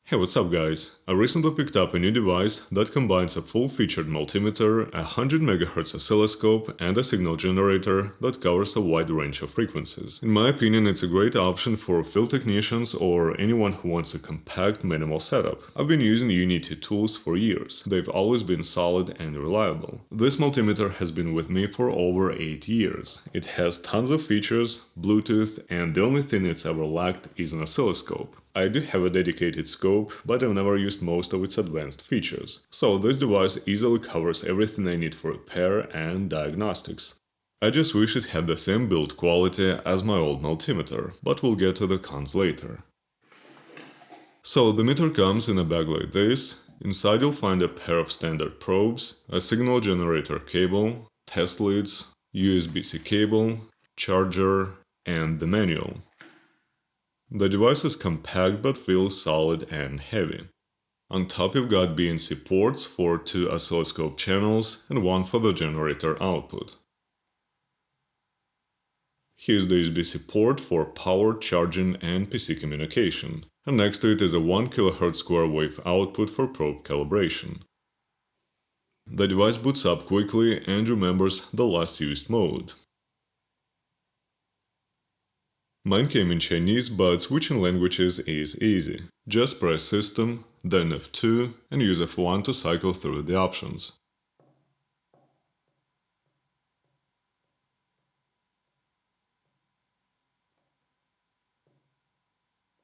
Hey, what's up guys? I recently picked up a new device that combines a full-featured multimeter, a 100 MHz oscilloscope, and a signal generator that covers a wide range of frequencies. In my opinion, it's a great option for field technicians or anyone who wants a compact, minimal setup. I've been using UNI-T tools for years. They've always been solid and reliable. This multimeter has been with me for over 8 years. It has tons of features, Bluetooth, and the only thing it's ever lacked is an oscilloscope. I do have a dedicated scope, but I've never used most of its advanced features. So this device easily covers everything I need for repair and diagnostics. I just wish it had the same build quality as my old multimeter, but we'll get to the cons later. So the meter comes in a bag like this. Inside you'll find a pair of standard probes, a signal generator cable, test leads, USB-C cable, charger, and the manual. The device is compact but feels solid and heavy. On top you've got BNC ports for 2 oscilloscope channels and 1 for the generator output. Here's the USB-C port for power, charging, and PC communication, and next to it is a 1 kHz square wave output for probe calibration. The device boots up quickly and remembers the last used mode. Mine came in Chinese, but switching languages is easy. Just press System, then F2, and use F1 to cycle through the options.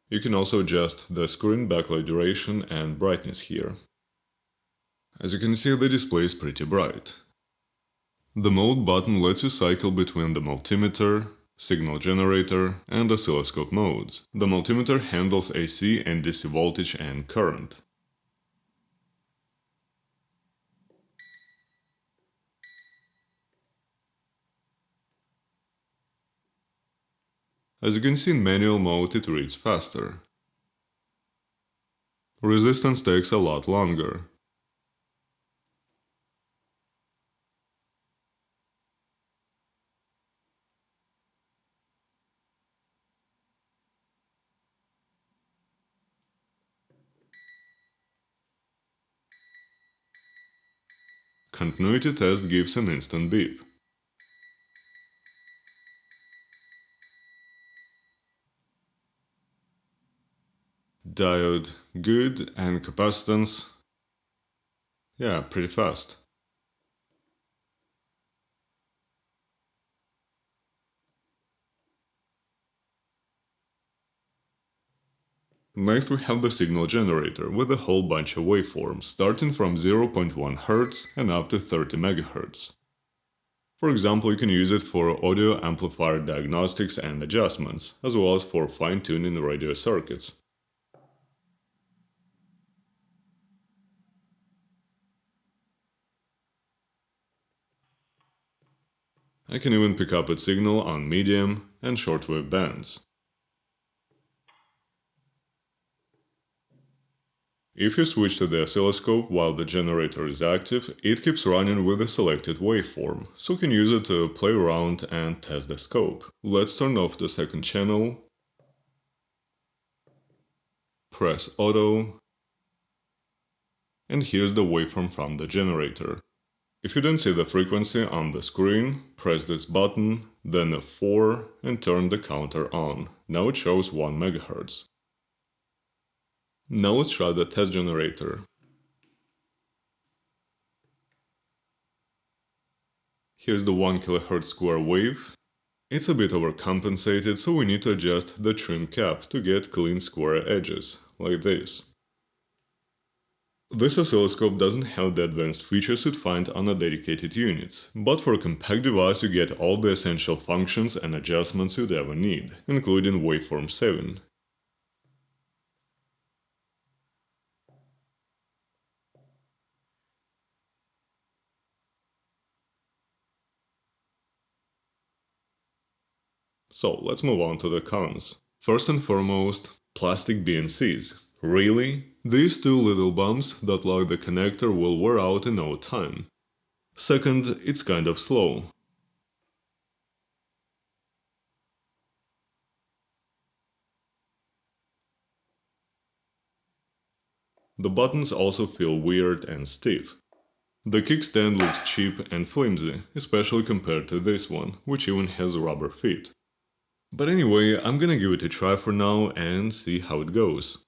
You can also adjust the screen backlight duration and brightness here. As you can see, the display is pretty bright. The mode button lets you cycle between the multimeter, signal generator, and oscilloscope modes. The multimeter handles AC and DC voltage and current. As you can see in manual mode, it reads faster. Resistance takes a lot longer. Continuity test gives an instant beep. Diode, good, and capacitance, yeah, pretty fast. Next we have the signal generator with a whole bunch of waveforms, starting from 0.1 Hz and up to 30 MHz. For example, you can use it for audio amplifier diagnostics and adjustments, as well as for fine-tuning radio circuits. I can even pick up its signal on medium and shortwave bands. If you switch to the oscilloscope while the generator is active, it keeps running with the selected waveform, so you can use it to play around and test the scope. Let's turn off the second channel, press Auto, and here's the waveform from the generator. If you don't see the frequency on the screen, press this button, then F4 and turn the counter on. Now it shows 1 MHz. Now let's try the test generator. Here's the 1 kHz square wave. It's a bit overcompensated, so we need to adjust the trim cap to get clean square edges, like this. This oscilloscope doesn't have the advanced features you'd find on a dedicated unit, but for a compact device you get all the essential functions and adjustments you'd ever need, including waveform saving. So let's move on to the cons. First and foremost, plastic BNCs. Really? These two little bumps that lock the connector will wear out in no time. Second, it's kind of slow. The buttons also feel weird and stiff. The kickstand looks cheap and flimsy, especially compared to this one, which even has rubber feet. But anyway, I'm gonna give it a try for now and see how it goes.